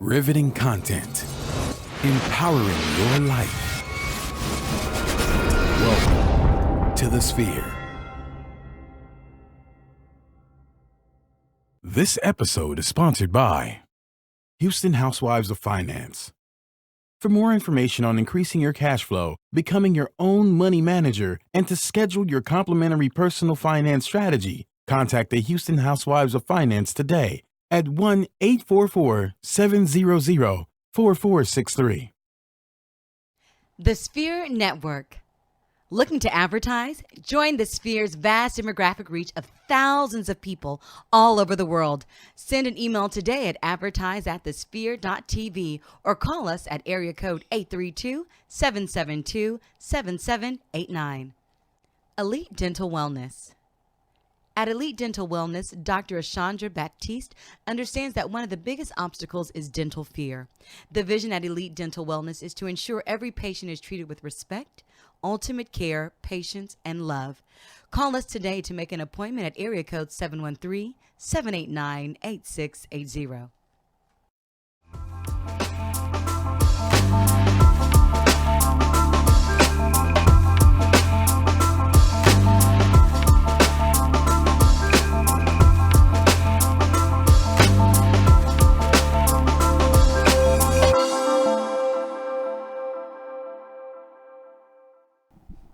Riveting content. Empowering your life. Welcome to the Sphere. This episode is sponsored by Houston Housewives of Finance. For more information on increasing your cash flow, becoming your own money manager, and to schedule your complimentary personal finance strategy, contact the Houston Housewives of Finance today at 1-844-700-4463. The Sphere Network. Looking to advertise? Join the Sphere's vast demographic reach of thousands of people all over the world. Send an email today at advertise@thesphere.tv or call us at area code 832-772-7789. Elite Dental Wellness. At Elite Dental Wellness, Dr. Ashandra Baptiste understands that one of the biggest obstacles is dental fear. The vision at Elite Dental Wellness is to ensure every patient is treated with respect, ultimate care, patience, and love. Call us today to make an appointment at area code 713-789-8680.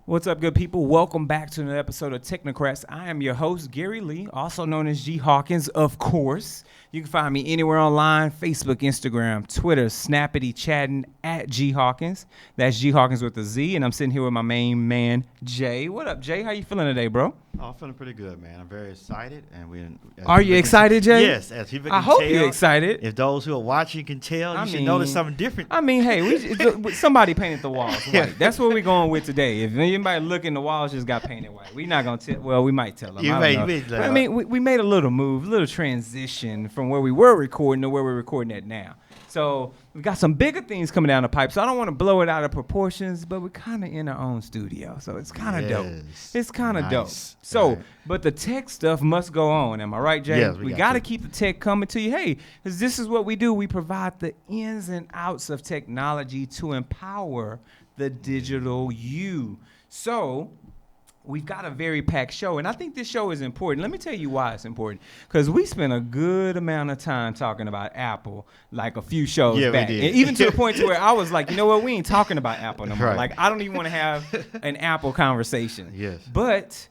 What's up, good people? Welcome back to another episode of Technocrats. I am your host, Gary Lee, also known as G Hawkins, of course. You can find me anywhere online, Facebook, Instagram, Twitter, Snappity, chatting at G Hawkins. That's G Hawkins with a Z, and I'm sitting here with my main man, Jay. What up, Jay? How you feeling today, bro? Oh, I'm feeling pretty good, man. I'm very excited, and Are you excited, Jay? Yes, as people can I hope tell, you're excited. If those who are watching can tell, you should notice something different. I mean, hey, somebody painted the walls white. That's what we're going with today. If anybody looking, the walls just got painted white. We're not gonna tell. Well, we might tell them. I mean, we made a little move, a little transition from where we were recording to where we're recording at now. So we got some bigger things coming down the pipe. So I don't want to blow it out of proportions, but we're kind of in our own studio. So it's kind of dope. It's kind of dope. So, but the tech stuff must go on. Am I right, Jay? Yes, we got to keep the tech coming to you. Hey, because this is what we do. We provide the ins and outs of technology to empower the digital you. So we've got a very packed show, and I think this show is important. Let me tell you why it's important. Because we spent a good amount of time talking about Apple, like a few shows back. We did. And even to the point to where I was like, you know what, we ain't talking about Apple no more. Right. Like, I don't even want to have an Apple conversation. Yes. But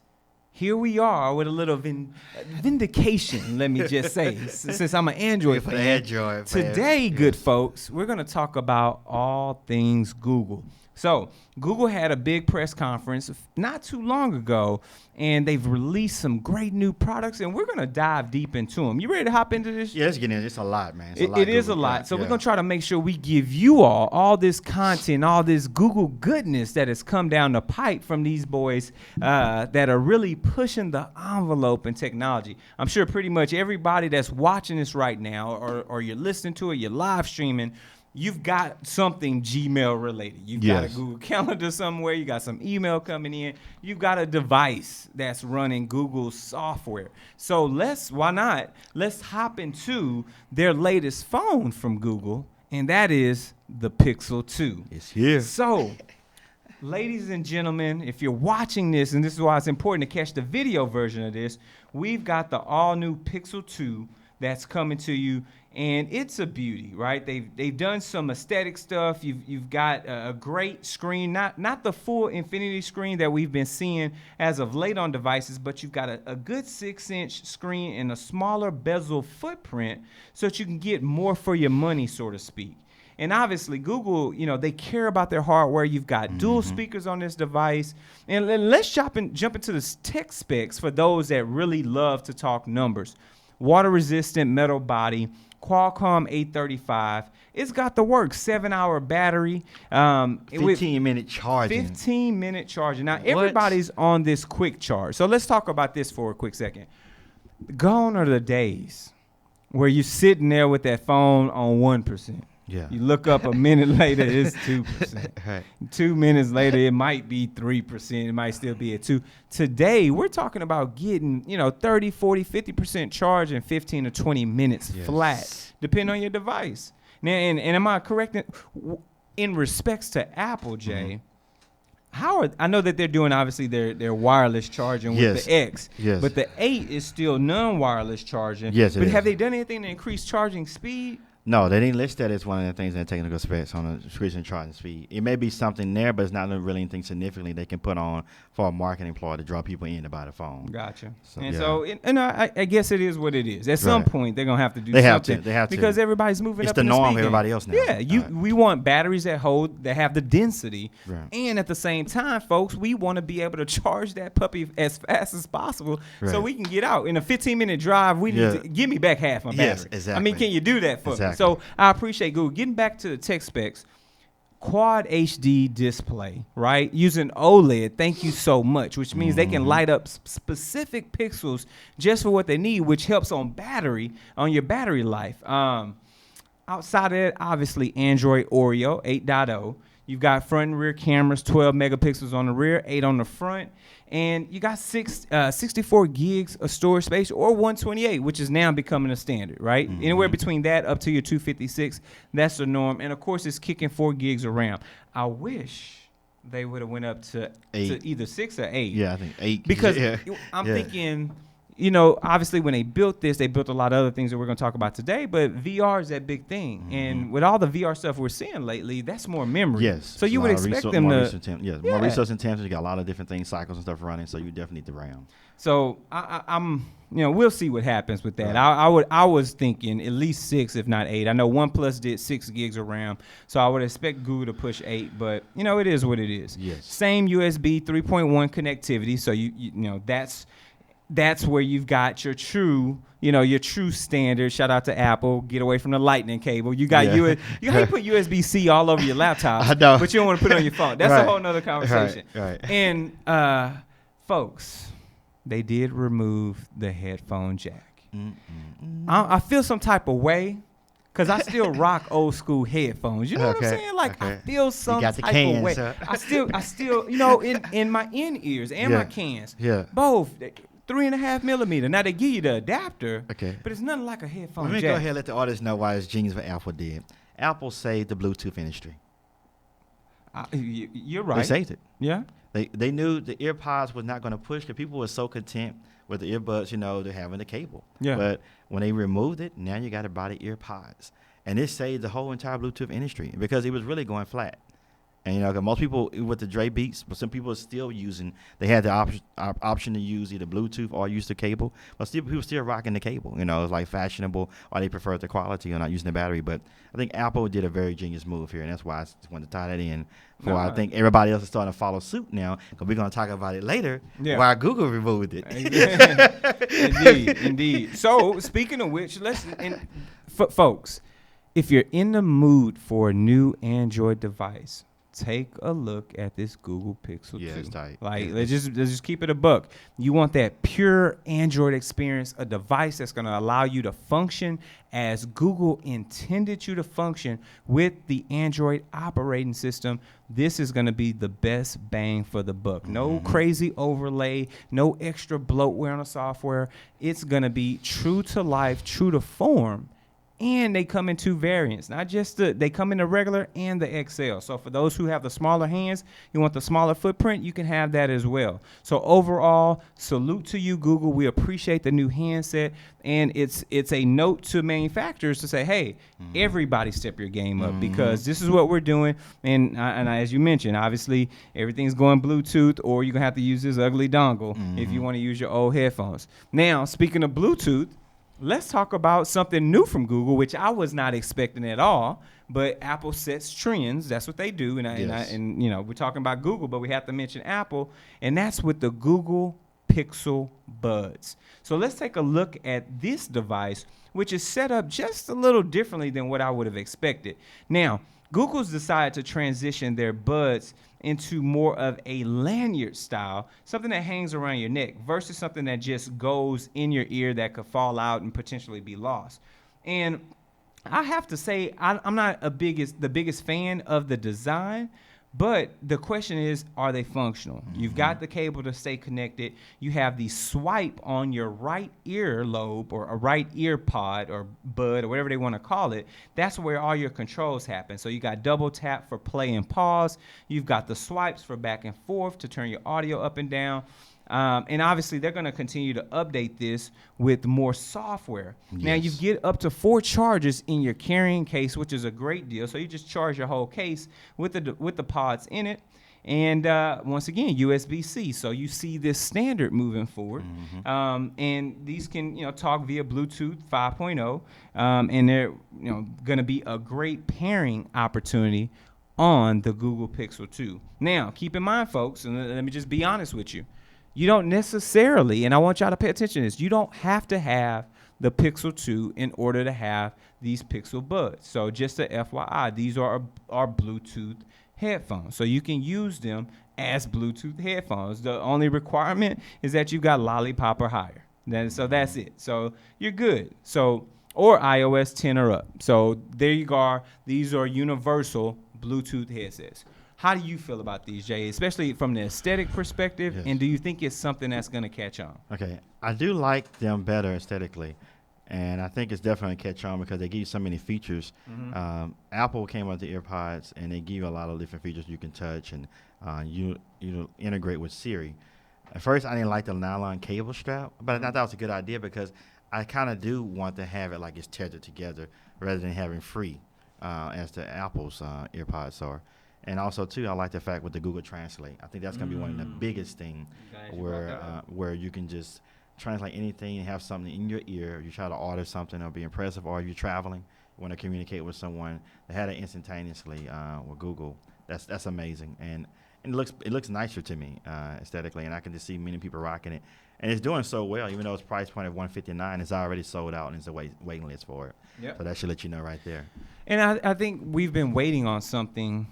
here we are with a little vindication, let me just say, since I'm an Android fan. Today, good folks, we're going to talk about all things Google. So Google had a big press conference not too long ago, and they've released some great new products, and we're going to dive deep into them. You ready to hop into this? Yeah, let's get in. It's a lot, man. It is a lot. So we're going to try to make sure we give you all this content, all this Google goodness that has come down the pipe from these boys that are really pushing the envelope in technology. I'm sure pretty much everybody that's watching this right now, or you're listening to it, you're live streaming, you've got something Gmail related. You've got a Google Calendar somewhere. You got some email coming in. You've got a device that's running Google software. So let's hop into their latest phone from Google, and that is the Pixel 2. It's here. So, ladies and gentlemen, if you're watching this, and this is why it's important to catch the video version of this, we've got the all-new Pixel 2 that's coming to you. And it's a beauty, right? They've done some aesthetic stuff. You've got a great screen, not the full infinity screen that we've been seeing as of late on devices, but you've got a good 6-inch screen and a smaller bezel footprint so that you can get more for your money, so to speak. And obviously, Google, they care about their hardware. You've got dual speakers on this device. And let's jump into the tech specs for those that really love to talk numbers. Water-resistant metal body, Qualcomm 835. It's got the works. 7-hour battery. 15-minute charging. 15-minute charging. Now, everybody's on this quick charge. So let's talk about this for a quick second. Gone are the days where you're sitting there with that phone on 1%. Yeah. You look up a minute later, it's 2%. Right. 2 minutes later, it might be 3%. It might still be at 2%. Today, we're talking about getting, 30, 40, 50% charge in 15 to 20 minutes flat, depending on your device. Now, and am I correct in respects to Apple, Jay? I know that they're doing obviously their wireless charging with the X, but the 8 is still non-wireless charging. Yes, but have they done anything to increase charging speed? No, they didn't list that as one of the things in the technical specs on the increasing charging speed. It may be something there, but it's not really anything significantly they can put on for a marketing ploy to draw people in to buy the phone. Gotcha. So, I guess it is what it is. At some point, they're gonna have to do something. They have to because everybody's moving it's up the in the norm speed for everybody else now. Yeah, we want batteries that have the density, Right. and at the same time, folks, we want to be able to charge that puppy as fast as possible so we can get out. In a 15-minute drive, we need to give me back half my battery. Yes, exactly. I mean, can you do that for me? Exactly. So I appreciate Google. Getting back to the tech specs, Quad HD display, right? Using OLED, thank you so much, which means they can light up specific pixels just for what they need, which helps on your battery life. Outside of it, obviously Android Oreo 8.0. You've got front and rear cameras, 12 megapixels on the rear, 8 on the front. And you got 64 gigs of storage space or 128, which is now becoming a standard, right? Anywhere between that up to your 256, that's the norm. And, of course, it's kicking 4 gigs of RAM. I wish they would have went up to either 6 or 8. Yeah, I think 8. Because I'm thinking, obviously when they built this, they built a lot of other things that we're going to talk about today, but VR is that big thing. And with all the VR stuff we're seeing lately, that's more memory. Yes. So you would expect them more to... more resource intensive. You got a lot of different things, cycles and stuff running, so you definitely need the RAM. So I'm we'll see what happens with that. I was thinking at least 6, if not 8. I know OnePlus did 6 gigs of RAM, so I would expect Google to push 8. But it is what it is. Yes. Same USB 3.1 connectivity. So that's where you've got your true standard. Shout out to Apple. Get away from the lightning cable. You got you put USB-C all over your laptop, I know. but you don't want to put it on your phone. That's a whole nother conversation. Right. And folks, they did remove the headphone jack. I feel some type of way because I still rock old school headphones. You know what I'm saying? Like I feel some type of way. Huh? I still in my in-ears and my cans. Yeah. Both 3.5 millimeter. Now they give you the adapter. Okay. But it's nothing like a headphone Let me jack. go ahead and let the audience know why it's genius what Apple did. Apple saved the Bluetooth industry. You're right. They saved it. Yeah. They knew the earpods was not going to push because people were so content with the earbuds, they're having the cable. Yeah. But when they removed it, now you got to buy the earpods. And it saved the whole entire Bluetooth industry because it was really going flat. And 'cause most people with the Dre Beats, but some people are still using. They had the option to use either Bluetooth or use the cable, but people still rocking the cable. It's like fashionable, or they prefer the quality or not using the battery. But I think Apple did a very genius move here, and that's why I just wanted to tie that in. I think everybody else is starting to follow suit now, because we're going to talk about it later. Yeah. Why Google removed it. Indeed. So speaking of which, folks, if you're in the mood for a new Android device, take a look at this Google Pixel 2. Yeah, it's tight. Let's just keep it a buck. You want that pure Android experience, a device that's going to allow you to function as Google intended you to function with the Android operating system. This is going to be the best bang for the buck. No crazy overlay, no extra bloatware on the software. It's going to be true to life, true to form. And they come in 2 variants, not just they come in the regular and the XL. So for those who have the smaller hands, you want the smaller footprint, you can have that as well. So overall, salute to you, Google. We appreciate the new handset. And it's a note to manufacturers to say, hey, everybody step your game up, because this is what we're doing. And as you mentioned, obviously, everything's going Bluetooth, or you're going to have to use this ugly dongle if you want to use your old headphones. Now, speaking of Bluetooth, let's talk about something new from Google, which I was not expecting at all. But Apple sets trends. That's what they do. And we're talking about Google, but we have to mention Apple. And that's with the Google Pixel Buds. So let's take a look at this device, which is set up just a little differently than what I would have expected. Now, Google's decided to transition their buds into more of a lanyard style, something that hangs around your neck versus something that just goes in your ear that could fall out and potentially be lost. And I have to say, I'm not the biggest fan of the design, But the question is, are they functional? You've got the cable to stay connected. You have the swipe on your right ear lobe or a right ear pod or bud or whatever they want to call it. That's where all your controls happen. So you got double tap for play and pause. You've got the swipes for back and forth to turn your audio up and down. And obviously, they're going to continue to update this with more software. Yes. Now, you get up to 4 chargers in your carrying case, which is a great deal. So you just charge your whole case with the pods in it. And once again, USB-C. So you see this standard moving forward. And these can, talk via Bluetooth 5.0. And they're, going to be a great pairing opportunity on the Google Pixel 2. Now, keep in mind, folks, and let me just be honest with you. You don't necessarily, and I want y'all to pay attention to this, you don't have to have the Pixel 2 in order to have these Pixel Buds. So just a FYI, these are Bluetooth headphones. So you can use them as Bluetooth headphones. The only requirement is that you've got Lollipop or higher. So that's it. So you're good. So, or iOS 10 or up. So there you go. These are universal Bluetooth headsets. How do you feel about these, Jay, especially from the aesthetic perspective? Yes. And do you think it's something that's going to catch on? Okay, I do like them better aesthetically, and I think it's definitely going to catch on because they give you so many features. Apple came out with the AirPods, and they give you a lot of different features you can touch, and you integrate with Siri. At first, I didn't like the nylon cable strap, but I thought that was a good idea because I kind of do want to have it like it's tethered together rather than having free, as the Apple's AirPods are. And also, too, I like the fact with the Google Translate. I think that's going to be one of the biggest things where you can just translate anything and have something in your ear. You try to order something or be impressive, or you're traveling, you want to communicate with someone. They had it instantaneously with Google. That's amazing. And it looks nicer to me aesthetically, and I can just see many people rocking it. And it's doing so well, even though it's price point at $159, it's already sold out, and there's a waiting list for it. Yep. So that should let you know right there. And I think we've been waiting on something.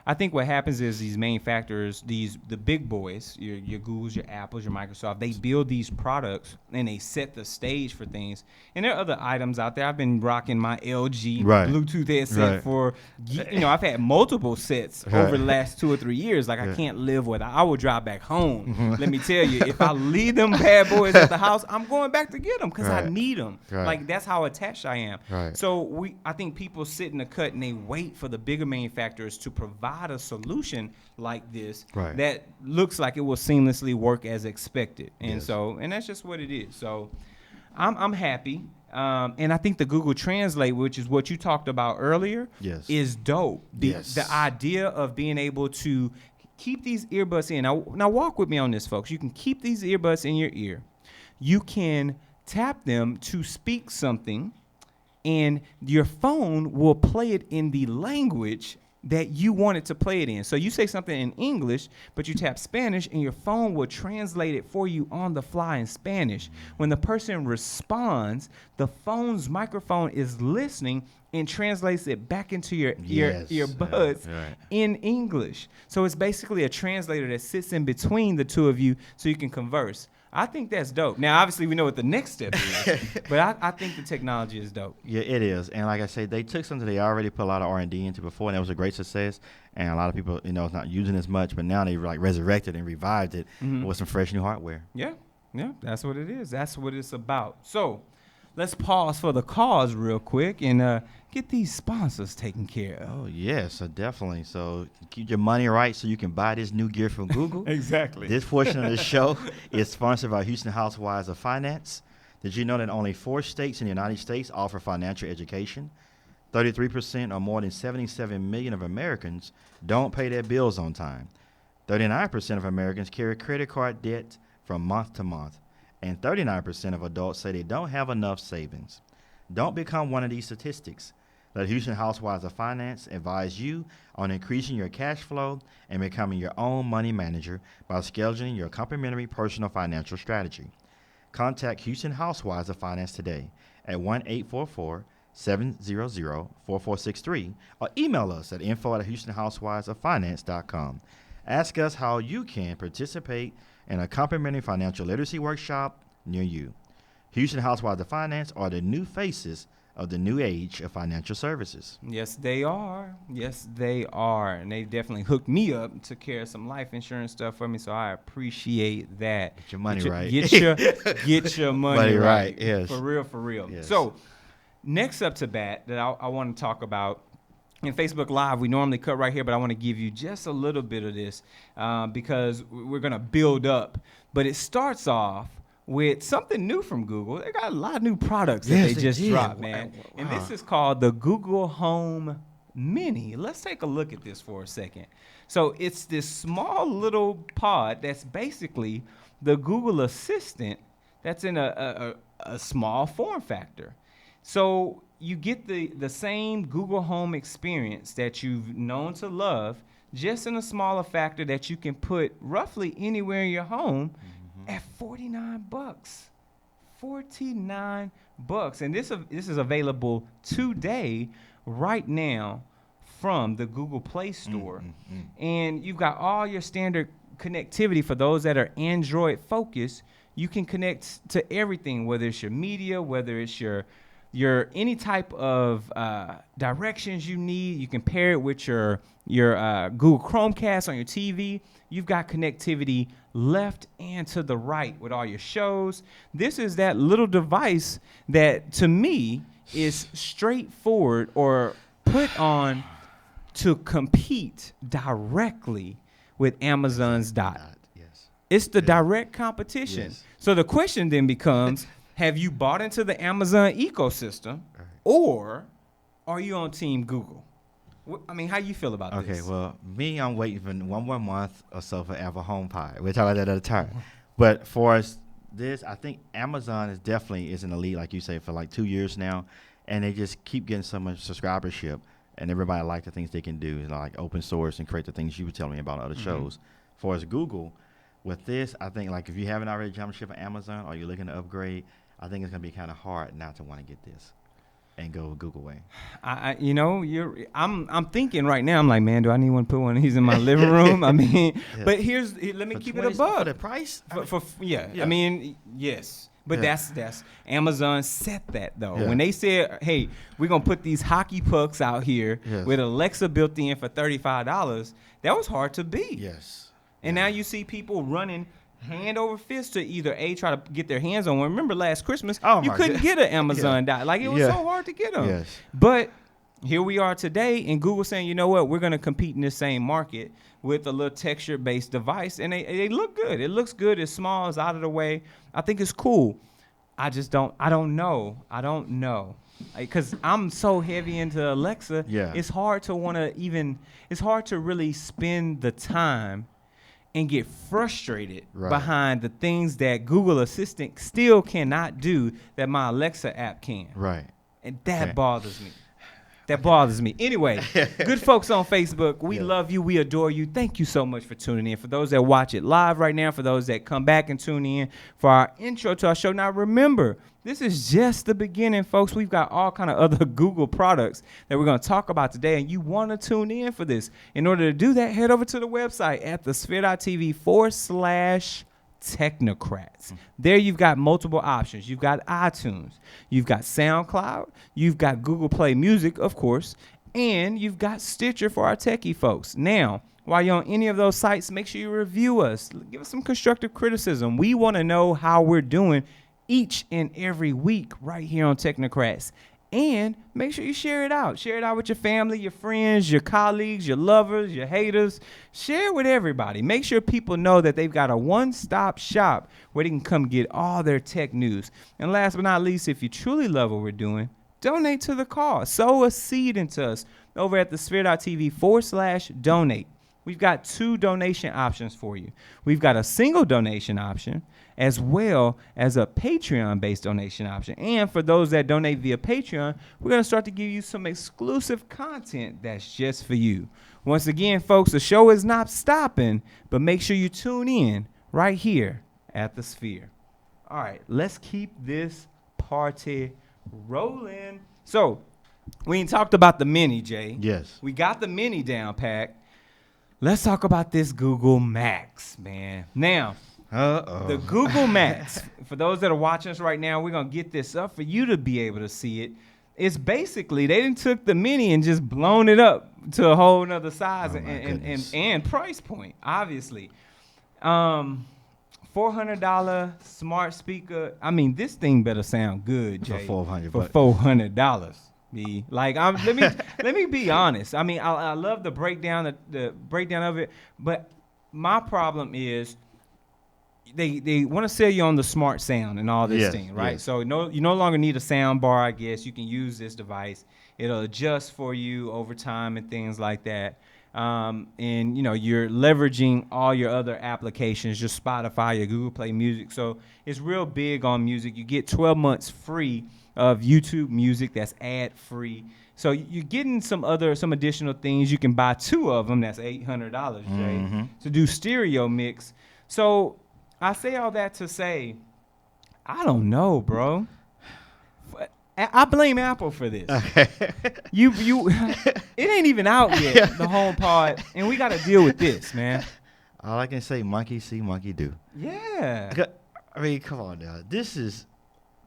I think what happens is these manufacturers, the big boys, your Googles, your Apples, your Microsoft, they build these products and they set the stage for things. And there are other items out there. I've been rocking my LG Bluetooth headset for, I've had multiple sets over the last 2 or 3 years. Like I can't live without. I will drive back home. Let me tell you, if I leave them bad boys at the house, I'm going back to get them because I need them. Like that's how attached I am. So I think people sit in the cut and they wait for the bigger manufacturers to provide a solution like this that looks like it will seamlessly work as expected, and and that's just what it is. So I'm happy, and I think the Google Translate, which is what you talked about earlier, is dope. The idea of being able to keep these earbuds in. Now walk with me on this, folks. You can keep these earbuds in your ear. You can tap them to speak something, and your phone will play it in the language that you want it to play it in. So you say something in English, but you tap Spanish, and your phone will translate it for you on the fly in Spanish. When the person responds, the phone's microphone is listening and translates it back into your earbuds in English. So it's basically a translator that sits in between the two of you so you can converse. I think that's dope. Now, obviously, we know what the next step is, but I think the technology is dope. Yeah, it is. And like I say, they took something they already put a lot of R&D into before, and it was a great success. And a lot of people, it's not using as much, but now they like resurrected and revived it with some fresh new hardware. Yeah, that's what it is. That's what it's about. So let's pause for the cause real quick and get these sponsors taken care of. Oh, yes, definitely. So keep your money right so you can buy this new gear from Google. Exactly. This portion of the show is sponsored by Houston Housewives of Finance. Did you know that only 4 states in the United States offer financial education? 33% or more than 77 million of Americans don't pay their bills on time. 39% of Americans carry credit card debt from month to month. And 39% of adults say they don't have enough savings. Don't become one of these statistics. Let Houston Housewives of Finance advise you on increasing your cash flow and becoming your own money manager by scheduling your complimentary personal financial strategy. Contact Houston Housewives of Finance today at 1-844-700-4463 or email us at info@houstonhousewivesoffinance.com. Ask us how you can participate in a complimentary financial literacy workshop near you. Houston Housewives of Finance are the new faces of the new age of financial services. Yes, they are. Yes, they are. And they definitely hooked me up and took care of some life insurance stuff for me. So I appreciate that. Get your money right. Get your money right. Yes. For real, for real. Yes. So next up to bat that I want to talk about, in Facebook Live, we normally cut right here, but I want to give you just a little bit of this because we're going to build up. But it starts off with something new from Google. They got a lot of new products that they just dropped, man. Wow. And this is called the Google Home Mini. Let's take a look at this for a second. So it's this small little pod that's basically the Google Assistant that's in a small form factor. So you get the same Google Home experience that you've known to love, just in a smaller factor that you can put roughly anywhere in your home at $49. $49. And this is available today, right now, from the Google Play Store. And you've got all your standard connectivity for those that are Android focused. You can connect to everything, whether it's your media, whether it's your any type of directions you need. You can pair it with your Google Chromecast on your TV. You've got connectivity left and to the right with all your shows. This is that little device that, to me, is straightforward or put on to compete directly with Amazon's Dot. Yes. It's the direct competition. Yes. So the question then becomes, have you bought into the Amazon ecosystem, or are you on Team Google? I mean, how you feel about this? Okay, well, I'm waiting for one more month or so for Apple HomePod. We'll talk about that at a time. But for us, I think Amazon is definitely in the lead, like you say, for like 2 years now, and they just keep getting so much subscribership, and everybody like the things they can do, like open source and create the things you were telling me about other shows. For us, Google, with this, I think like if you haven't already jumped ship on Amazon or you're looking to upgrade, I think it's gonna be kind of hard not to want to get this and go Google way. I'm thinking right now. I'm like, man, do I need one to put one of these in my living room? I mean, but let me For keep it 20 above for the price. I mean, yes. But that's Amazon set that though. Yeah. When they said, hey, we're gonna put these hockey pucks out here with Alexa built in for $35, that was hard to beat. Yes. And now you see people running hand over fist to either try to get their hands on one. Remember last Christmas, you couldn't get an Amazon Dot. Like, it was so hard to get them. Yes. But here we are today, and Google saying, you know what, we're going to compete in this same market with a little texture-based device, and they look good. It looks good. It's small. It's out of the way. I think it's cool. I don't know. Because I'm so heavy into Alexa, it's hard to really spend the time and get frustrated behind the things that Google Assistant still cannot do that my Alexa app can. Right. And that bothers me. That bothers me. Anyway, good folks on Facebook, we love you. We adore you. Thank you so much for tuning in. For those that watch it live right now, for those that come back and tune in for our intro to our show. Now, remember, this is just the beginning, folks. We've got all kind of other Google products that we're going to talk about today, and you want to tune in for this. In order to do that, head over to the website at thesphere.tv/Technocrats. There you've got multiple options. You've got iTunes, you've got SoundCloud, you've got Google Play Music, of course, and you've got Stitcher for our techie folks. Now, while you're on any of those sites, make sure you review us. Give us some constructive criticism. We want to know how we're doing each and every week right here on Technocrats. And make sure you share it out. Share it out with your family, your friends, your colleagues, your lovers, your haters. Share it with everybody. Make sure people know that they've got a one-stop shop where they can come get all their tech news. And last but not least, if you truly love what we're doing, donate to the cause. Sow a seed into us over at thesphere.tv/donate. We've got 2 donation options for you. We've got a single donation option as well as a Patreon-based donation option. And for those that donate via Patreon, we're going to start to give you some exclusive content that's just for you. Once again, folks, the show is not stopping, but make sure you tune in right here at The Sphere. All right, let's keep this party rolling. So, we ain't talked about the Mini, Jay. Yes. We got the Mini down packed. Let's talk about this Google Max, man. Now, the Google Max, for those that are watching us right now, we're going to get this up for you to be able to see it. it's basically they didn't took the mini and just blown it up to a whole nother size and price point, obviously. $400 smart speaker. I mean, this thing better sound good, Jay. For $400. For $400. Like, let me be honest. I mean, I love the breakdown of it, but my problem is they want to sell you on the smart sound and all this thing, right? Yes. So you no longer need a sound bar, I guess. You can use this device. It'll adjust for you over time and things like that. And, you know, you're leveraging all your other applications, your Spotify, your Google Play Music. So it's real big on music. You get 12 months free of YouTube Music that's ad-free. So you're getting some additional things. You can buy 2 of them. That's $800, Jay, to do stereo mix. So I say all that to say, I don't know, bro. I blame Apple for this. Okay. You it ain't even out yet, the HomePod, and we got to deal with this, man. All I can say, monkey see, monkey do. Yeah. I mean, come on now.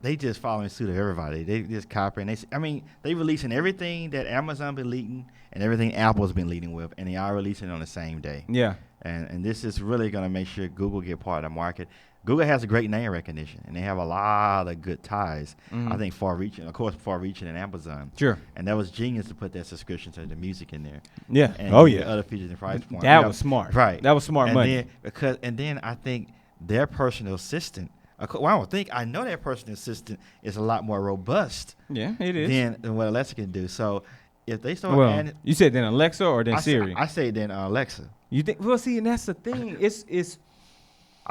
They just following suit of everybody. They just copying. They releasing everything that Amazon been leading and everything Apple's been leading with, and they are releasing on the same day. Yeah. And this is really going to make sure Google get part of the market. Google has a great name recognition, and they have a lot of good ties. I think far-reaching than Amazon. Sure. And that was genius to put that subscription to the music in there. Yeah. And other features and price point. That was smart. Right. That was smart money. Then I think their personal assistant. I know their personal assistant is a lot more robust. Yeah, it is. Than what Alexa can do. So if they start adding, you said then Alexa or then Siri? I say then Alexa. You think? Well, see, and that's the thing. It's.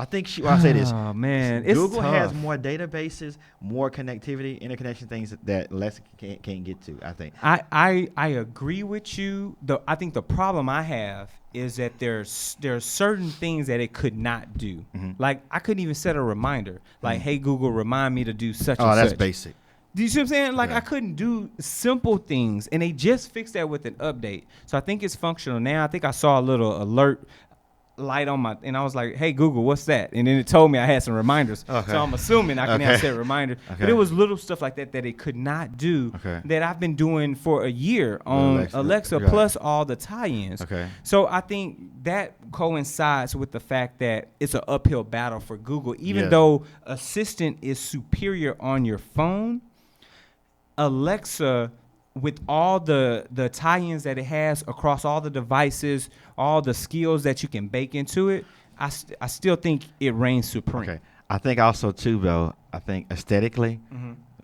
I think I say this. Oh man, it's Google tough. has more databases, more connectivity, interconnection things that Alexa can't get to. I think. I agree with you. I think the problem I have is that there are certain things that it could not do. Like I couldn't even set a reminder. Like, hey Google, remind me to do such and such. Oh, that's basic. Do you see what I'm saying? Like, yeah. I couldn't do simple things, and they just fixed that with an update. So I think it's functional now. I think I saw a little alert light on and I was like, hey Google, what's that? And then it told me I had some reminders. Okay. So I'm assuming I can now set reminders. Okay. But it was little stuff like that it could not do that I've been doing for a year on Alexa plus all the tie-ins. Okay. So I think that coincides with the fact that it's an uphill battle for Google. Even though Assistant is superior on your phone, Alexa, with all the tie-ins that it has across all the devices, all the skills that you can bake into it, I still think it reigns supreme. Okay. I think also, too, though, I think aesthetically,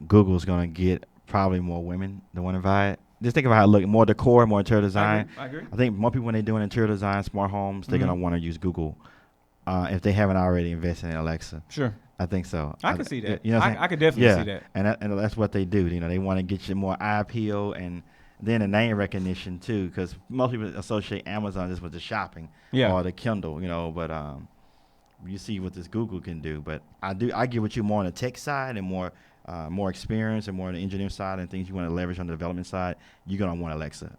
Google's going to get probably more women that want to buy it. Just think about how it looks, more decor, more interior design. I agree. I think more people, when they're doing interior design, smart homes, they're going to want to use Google if they haven't already invested in Alexa. Sure. I think so. I can see that. You know I could definitely see that. And that's what they do. You know, they want to get you more eye appeal and then the name recognition too, because most people associate Amazon just with the shopping or the Kindle. You know, but you see what this Google can do. But I get with you more on the tech side and more experience and more on the engineering side and things you want to leverage on the development side. You're gonna want Alexa,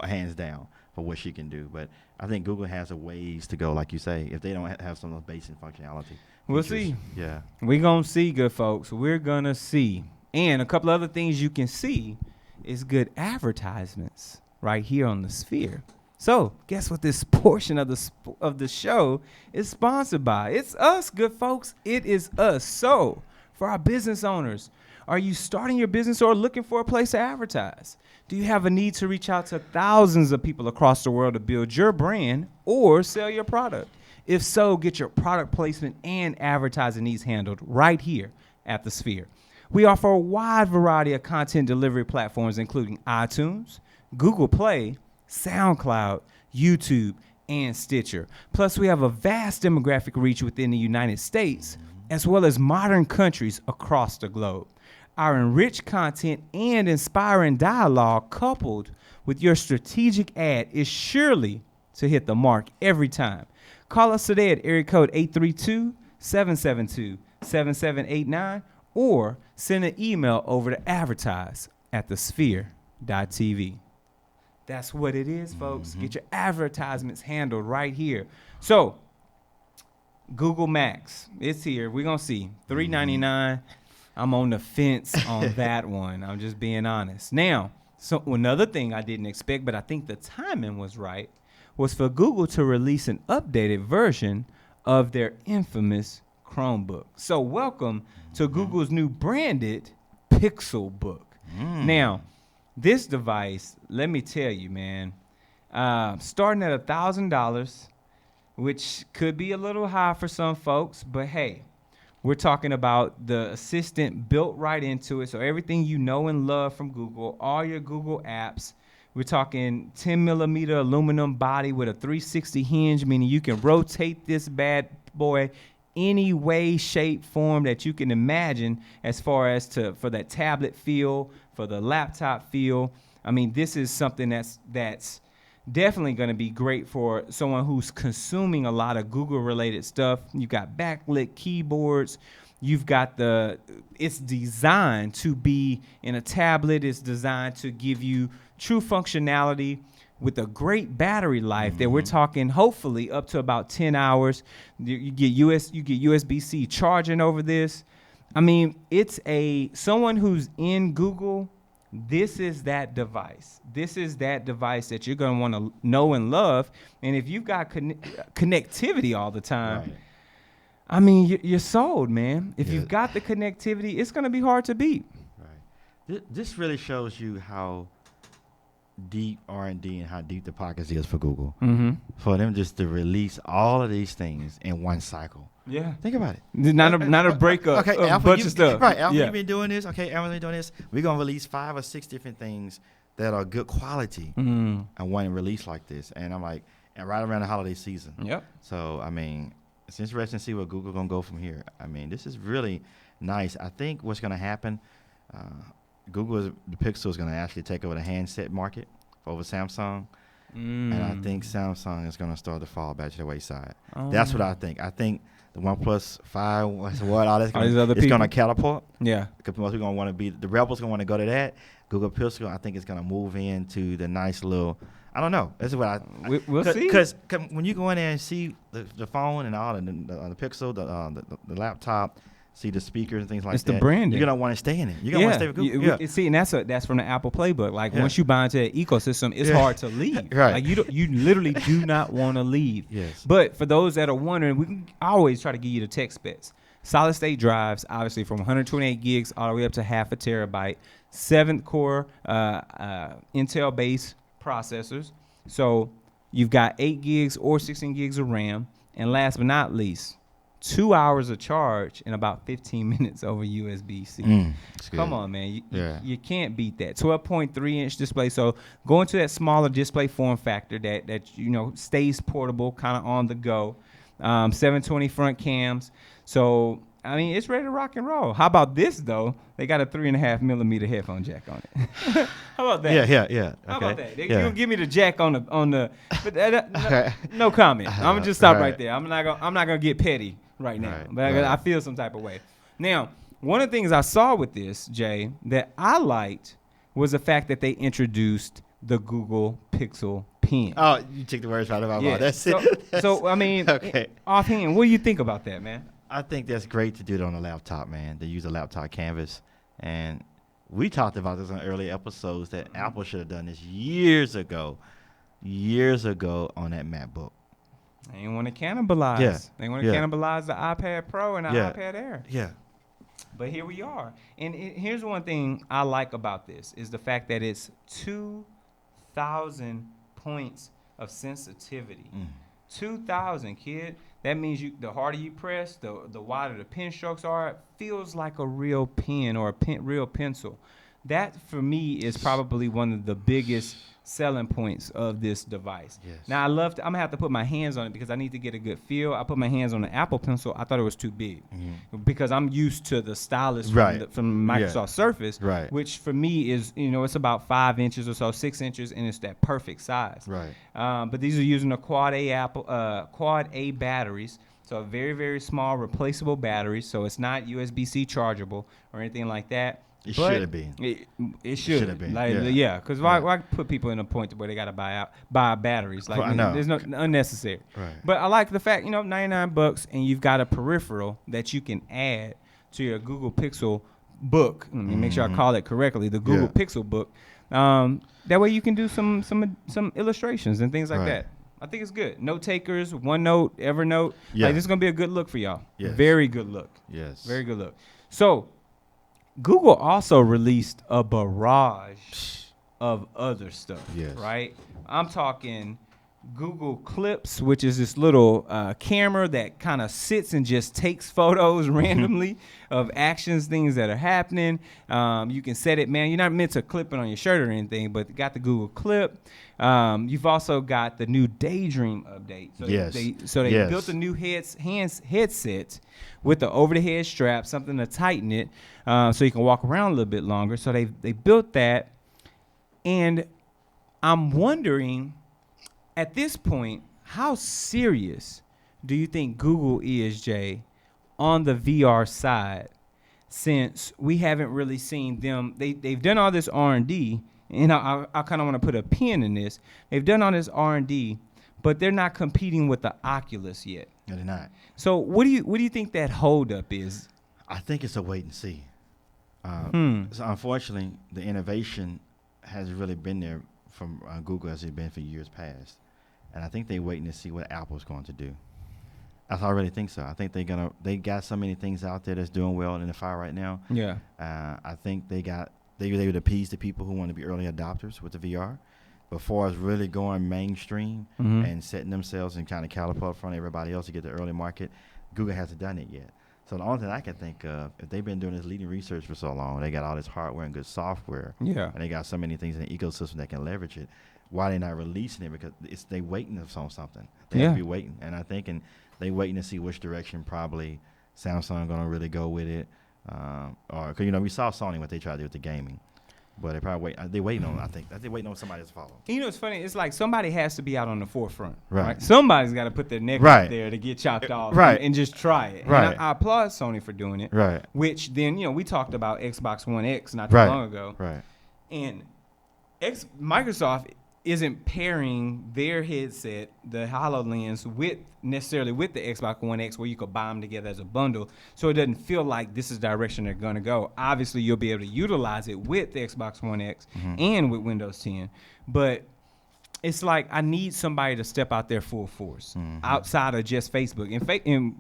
hands down, for what she can do. But I think Google has a ways to go, like you say, if they don't have some of those basic functionality. We'll see. Yeah. We're going to see, good folks. We're going to see. And a couple other things you can see is good advertisements right here on the Sphere. So guess what this portion of the show is sponsored by? It's us, good folks. It is us. So for our business owners, are you starting your business or looking for a place to advertise? Do you have a need to reach out to thousands of people across the world to build your brand or sell your product? If so, get your product placement and advertising needs handled right here at the Sphere. We offer a wide variety of content delivery platforms, including iTunes, Google Play, SoundCloud, YouTube, and Stitcher. Plus, we have a vast demographic reach within the United States, as well as modern countries across the globe. Our enriched content and inspiring dialogue, coupled with your strategic ad, is surely to hit the mark every time. Call us today at area code 832-772-7789 or send an email over to advertise@thesphere.tv. That's what it is, folks. Get your advertisements handled right here. So, Google Max, it's here. We're going to see. $3.99. I'm on the fence on that one. I'm just being honest. Now, so another thing I didn't expect, but I think the timing was right, was for Google to release an updated version of their infamous Chromebook. So welcome to Google's new branded Pixelbook. Now, this device, let me tell you, man, starting at $1,000, which could be a little high for some folks, but hey, we're talking about the assistant built right into it. So everything you know and love from Google, all your Google apps. We're talking 10 millimeter aluminum body with a 360 hinge, meaning you can rotate this bad boy any way, shape, form that you can imagine as far as for that tablet feel, for the laptop feel. I mean, this is something that's definitely going to be great for someone who's consuming a lot of Google related stuff. You've got backlit keyboards. You've got it's designed to be in a tablet. It's designed to give you true functionality with a great battery life that we're talking hopefully up to about 10 hours. You get USB-C charging over this. I mean, it's someone who's in Google. This is that device. This is that device that you're going to want to know and love. And if you've got connectivity all the time, Right. I mean, you're sold, man. If you've got the connectivity, it's going to be hard to beat. Right. This really shows you how deep R&D and how deep the pockets is for Google. Mm-hmm. For them just to release all of these things in one cycle. Yeah. Think about it. Not a breakup Okay, of a Alpha, bunch of stuff. Right, Alpha, Yeah. you've been doing this. Okay, Amazon been doing this. We're going to release 5 or 6 different things that are good quality Mm. and one release like this. And I'm like, and right around the holiday season. Yep. So, I mean, it's interesting to see where Google going to go from here. I mean, this is really nice. I think what's going to happen, the Pixel is going to actually take over the handset market over Samsung. And I think Samsung is going to start to fall back to the wayside. That's what I think. I think the OnePlus 5, all that's going to catapult. Yeah. Because most people going to want to be, the rebels going to want to go to that. Google Pixel, I think, is going to move into the nice little, I don't know. This is what we'll see. Because when you go in there and see the phone and all, and the Pixel, the laptop, see the speakers and things like that. It's the branding. You're going to want to stay in it. You're going to want to stay with Google. See, and that's from the Apple playbook. Like once you buy into the ecosystem, it's hard to leave. Right. Like you literally do not want to leave. Yes. But for those that are wondering, I always try to give you the tech specs. Solid state drives, obviously from 128 gigs all the way up to half a terabyte. 7th core Intel based processors. So you've got 8 gigs or 16 gigs of RAM. And last but not least, 2 hours of charge in about 15 minutes over USB-C. Come on, man. You can't beat that. 12.3-inch display. So going to that smaller display form factor that stays portable, kind of on the go. 720 front cams. So, I mean, it's ready to rock and roll. How about this, though? They got a 3.5 millimeter headphone jack on it. How about that? Yeah. How about that? They Yeah. don't give me the jack on the but no comment. I'm gonna just stop right there. I'm not gonna get petty right now. But I feel some type of way. Now, one of the things I saw with this, Jay, that I liked was the fact that they introduced the Google Pixel Pen. Oh, you took the words right out of my mouth. That's it. So I mean, offhand, what do you think about that, man? I think that's great to do it on a laptop, man, to use a laptop canvas. And we talked about this in earlier episodes that Apple should have done this years ago on that MacBook. They didn't want to cannibalize. Yeah. They want to cannibalize the iPad Pro and the iPad Air. Yeah. But here we are. And here's one thing I like about this is the fact that it's 2,000 points of sensitivity. 2,000, kid. That means the harder you press, the wider the pen strokes are. It feels like a real pen or a real pencil. That, for me, is probably one of the biggest selling points of this device. Yes. Now, I'm going to have to put my hands on it because I need to get a good feel. I put my hands on the Apple Pencil. I thought it was too big because I'm used to the stylus from Microsoft Surface, which for me is, it's about 5 inches or so, 6 inches, and it's that perfect size. Right. But these are using the Quad A batteries. So very, very small replaceable batteries. So it's not USB-C chargeable or anything like that. It should have been. It should have been. Because why put people in a point where they got to buy batteries? Like, there's no unnecessary. Right. But I like the fact, $99 and you've got a peripheral that you can add to your Google Pixel book. Let me make sure I call it correctly. The Google Pixelbook. That way you can do some illustrations and things like that. I think it's good. Note takers, OneNote, Evernote. Like, this is gonna be a good look for y'all. Yes. Very good look. Yes. Very good look. So Google also released a barrage of other stuff. Yes. Right? I'm talking Google Clips, which is this little camera that kind of sits and just takes photos randomly of actions, things that are happening. You can set it, man. You're not meant to clip it on your shirt or anything, but got the Google Clip. You've also got the new Daydream update. So they built a new headset with the over-the-head strap, something to tighten it, so you can walk around a little bit longer. So they built that, and I'm wondering, at this point, how serious do you think Google is, Jay, on the VR side, since we haven't really seen them? They've done all this R&D, and I kind of want to put a pin in this. They've done all this R&D, but they're not competing with the Oculus yet. No, they're not. So what do you think that holdup is? I think it's a wait and see. So unfortunately, the innovation has really been there from Google as it's been for years past. And I think they're waiting to see what Apple's going to do. I really think so. I think they got so many things out there that's doing well in the fire right now. Yeah. I think they would appease the people who want to be early adopters with the VR. Before it's really going mainstream and setting themselves and kind of catapult in front of everybody else to get the early market, Google hasn't done it yet. So the only thing I can think of, if they've been doing this leading research for so long, they got all this hardware and good software, and they got so many things in the ecosystem that can leverage it, why they not releasing it? Because they waiting on something. They have to be waiting. And I think they waiting to see which direction probably Samsung going to really go with it. Or, cause, we saw Sony what they tried to do with the gaming. But they probably they're waiting on, I think they're waiting on somebody to follow. It's funny. It's like somebody has to be out on the forefront. Right. Somebody's got to put their neck out there to get chopped off and just try it. Right. And I applaud Sony for doing it. Right. Which then, we talked about Xbox One X not too long ago. Right. And Microsoft isn't pairing their headset, the HoloLens, necessarily with the Xbox One X, where you could buy them together as a bundle, so it doesn't feel like this is the direction they're going to go. Obviously, you'll be able to utilize it with the Xbox One X and with Windows 10, but it's like I need somebody to step out there full force outside of just Facebook. And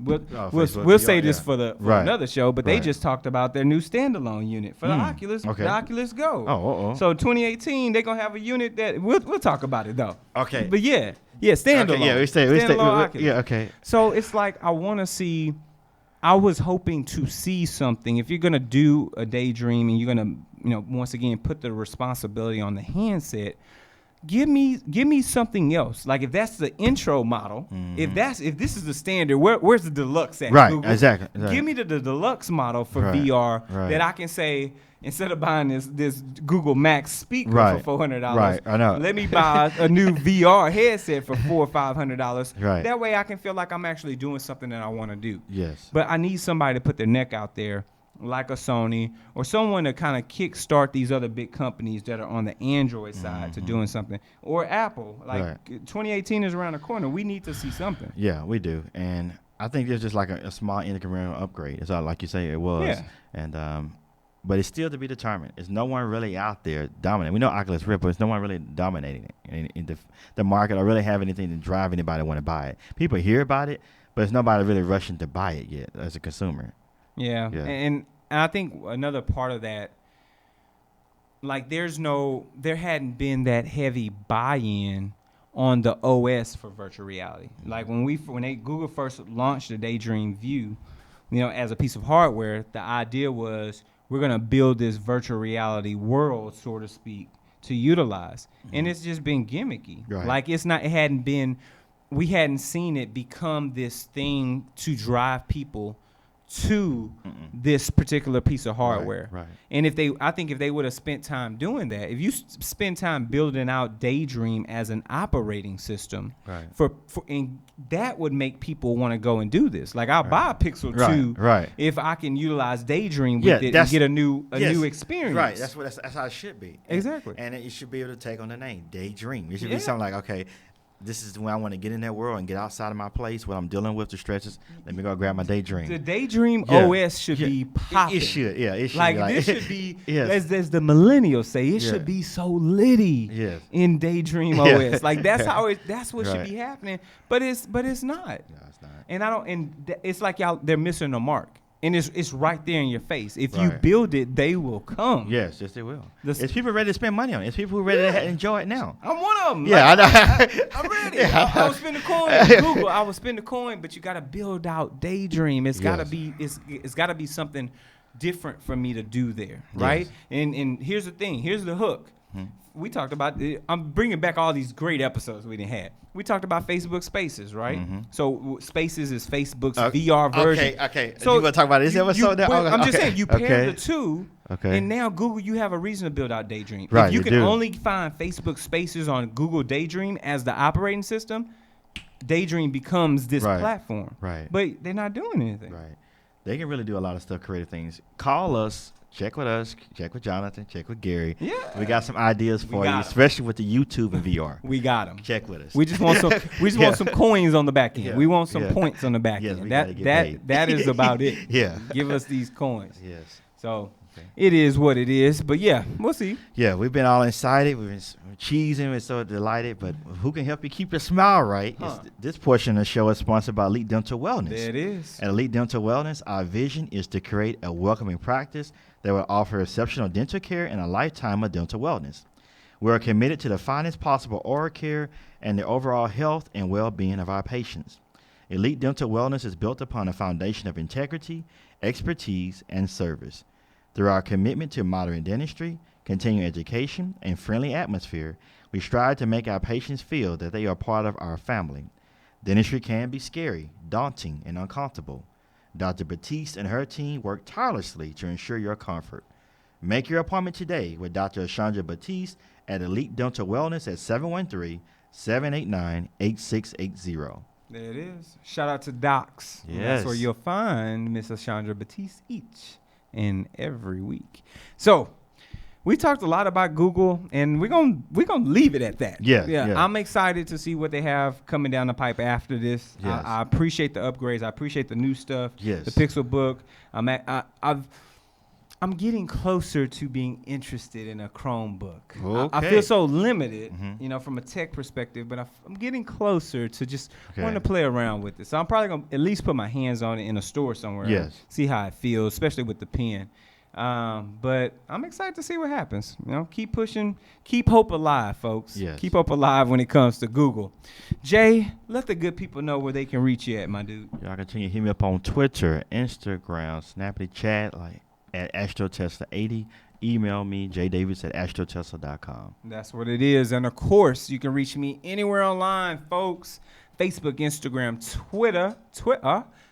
we'll say this for another show, but they just talked about their new standalone unit for the Oculus, the Oculus Go. So 2018, they're gonna have a unit that we'll talk about it though. Okay. But standalone. Okay, standalone Oculus. Okay. So it's like I want to see. I was hoping to see something. If you're gonna do a Daydream and you're gonna, once again put the responsibility on the handset, give me something else. Like if that's the intro model, if this is the standard, where's the deluxe at? Right, Google? exactly. Give me the deluxe model for VR that I can say, instead of buying this Google Max speaker for $400, right, I know. Let me buy a new VR headset for $400 or $500. Right. That way I can feel like I'm actually doing something that I want to do. Yes. But I need somebody to put their neck out there, like a Sony or someone to kind of kickstart these other big companies that are on the Android side to doing something, or Apple. Like 2018 is around the corner. We need to see something. Yeah, we do. And I think there's just like a small incremental upgrade. It's all like you say it was. Yeah. And but it's still to be determined. There's no one really out there dominating. We know Oculus Rift, but it's no one really dominating it in the market or really have anything to drive anybody to want to buy it. People hear about it, but it's nobody really rushing to buy it yet as a consumer. Yeah. And I think another part of that, like there hadn't been that heavy buy-in on the OS for virtual reality. Like when Google first launched the Daydream View, as a piece of hardware, the idea was we're gonna build this virtual reality world, so to speak, to utilize, and it's just been gimmicky. Right. Like we hadn't seen it become this thing to drive people to this particular piece of hardware. Right. And I think if they would have spent time doing that, if you spend time building out Daydream as an operating system, and that would make people want to go and do this. Like I'll buy a Pixel 2 if I can utilize Daydream with it and get a new experience. Right. That's how it should be. Exactly. And it should be able to take on the name Daydream. It should be something like, okay, this is when I want to get in that world and get outside of my place, what I'm dealing with, the stresses. Let me go grab my daydream. The Daydream Yeah. OS should be popping. It should, yeah. It should. Like, this should be, as the millennials say, it should be so litty in Daydream OS. Like, that's what should be happening. But it's not. No, it's not. And it's like they're missing the mark. And it's right there in your face. If you build it, they will come. Yes, they will. It's people ready to spend money on it. It's people who are ready to enjoy it now. I'm one of them. Yeah, like, I know. I'm ready. I will spend the coin. Google, I will spend the coin, but you got to build out Daydream. It's got to be it's got to be something different for me to do there, right? Yes. And here's the thing. Here's the hook. We talked about. I'm bringing back all these great episodes we didn't have. We talked about Facebook Spaces, right? So Spaces is Facebook's VR version. Okay. So you want to talk about this episode? I'm just saying, you pair the two, Okay. and now Google, you have a reason to build out Daydream. Right, if you you can do. only find Facebook Spaces on Google Daydream as the operating system, Daydream becomes this platform. Right. But they're not doing anything. Right. They can really do a lot of stuff, creative things. Call us. Check with us. Check with Jonathan. Check with Gary. Yeah. We got some ideas for you, especially with the YouTube and VR. We got them. Check with us. We just want some. We just want some coins on the back end. Yeah. We want some points on the back Yes, end. we gotta get paid. That is about it. Yeah. Give us these coins. Yes. So it is what it is. But yeah, we'll see. Yeah, we've been all excited. We've been cheesing. We're so delighted. But who can help you keep your smile right? This portion of the show is sponsored by Elite Dental Wellness. There it is. At Elite Dental Wellness, our vision is to create a welcoming practice that will offer exceptional dental care and a lifetime of dental wellness. We are committed to the finest possible oral care and the overall health and well-being of our patients. Elite Dental Wellness is built upon a foundation of integrity, expertise, and service. Through our commitment to modern dentistry, continuing education, and friendly atmosphere, we strive to make our patients feel that they are part of our family. Dentistry can be scary, daunting, and uncomfortable. Dr. Batiste and her team work tirelessly to ensure your comfort. Make your appointment today with Dr. Ashandra Batiste at Elite Dental Wellness at 713-789-8680. There it is. Shout out to Docs. Yes. That's where you'll find Miss Ashandra Batiste each and every week. So we talked a lot about Google, and we're gonna leave it at that. Yeah. I'm excited to see what they have coming down the pipe after this. Yes. I appreciate the upgrades. I appreciate the new stuff. Yes. The Pixelbook. I'm getting closer to being interested in a Chromebook. Okay. I feel so limited, from a tech perspective, but I'm getting closer to just wanting to play around with it. So I'm probably going to at least put my hands on it in a store somewhere. Yes. See how it feels, especially with the pen. But I'm excited to see what happens. Keep pushing, keep hope alive, folks. Yes. Keep hope alive when it comes to Google. Jay, let the good people know where they can reach you at, my dude. Y'all continue to hit me up on Twitter, Instagram, Snappy Chat, at AstroTesla80. Email me, jdavis@astrotesla.com. That's what it is. And, of course, you can reach me anywhere online, folks. Facebook, Instagram, Twitter,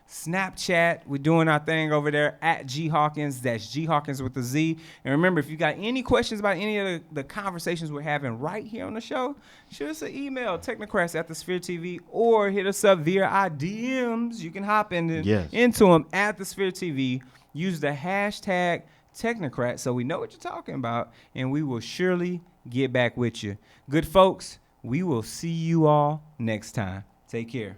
Snapchat. We're doing our thing over there at G Hawkins. That's G Hawkins with a Z. And remember, if you got any questions about any of the conversations we're having right here on the show, shoot us an email, Technocrats@TheSphere.tv, or hit us up via our DMs. You can hop into them at TheSphere.tv. Use the hashtag Technocrats so we know what you're talking about, and we will surely get back with you. Good folks, we will see you all next time. Take care.